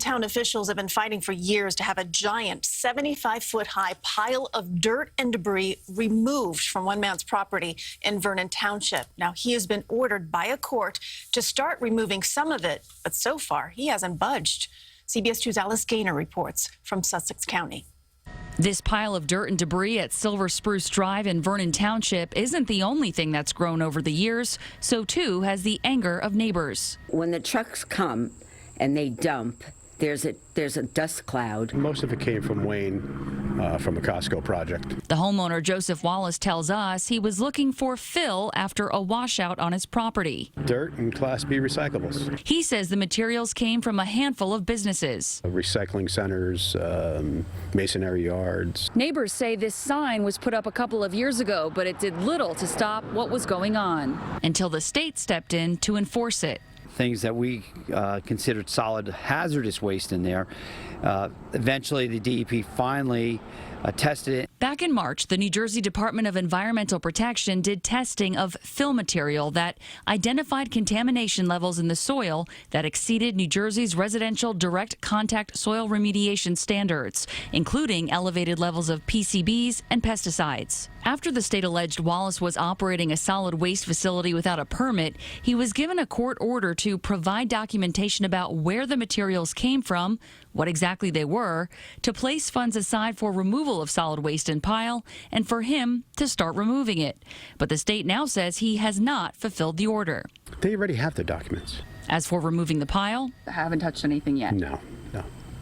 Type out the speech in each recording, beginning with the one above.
town officials have been fighting for years to have a giant 75-foot-high pile of dirt and debris removed from one man's property in Vernon Township. Now, he has been ordered by a court to start removing some of it, but so far he hasn't budged. CBS 2's Alice Gaynor reports from Sussex County. This pile of dirt and debris at Silver Spruce Drive in Vernon Township isn't the only thing that's grown over the years. So too has the anger of neighbors. When the trucks come and they dump, there's a dust cloud. Most of it came from Wayne, from a Costco project. The homeowner, Joseph Wallace, tells us he was looking for fill after a washout on his property. Dirt and Class B recyclables. He says the materials came from a handful of businesses. Recycling centers, masonry yards. Neighbors say this sign was put up a couple of years ago, but it did little to stop what was going on until the state stepped in to enforce it. Things that we considered solid hazardous waste in there. Eventually, the DEP finally tested it. Back in March, the New Jersey Department of Environmental Protection did testing of fill material that identified contamination levels in the soil that exceeded New Jersey's residential direct contact soil remediation standards, including elevated levels of PCBs and pesticides. After the state alleged Wallace was operating a solid waste facility without a permit, he was given a court order to provide documentation about where the materials came from, what exactly they were, to place funds aside for removal of solid waste and pile, and for him to start removing it. But the state now says he has not fulfilled the order. They already have the documents. As for removing the pile, I haven't touched anything yet. No.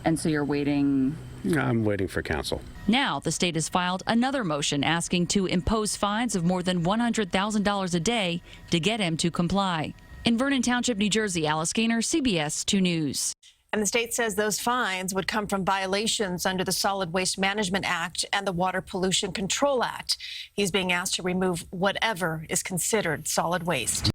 And so you're waiting? I'm waiting for counsel. Now the state has filed another motion asking to impose fines of more than $100,000 a day to get him to comply. In Vernon Township, New Jersey, Alice Gaynor, CBS 2 News. And the state says those fines would come from violations under the Solid Waste Management Act and the Water Pollution Control Act. He's being asked to remove whatever is considered solid waste.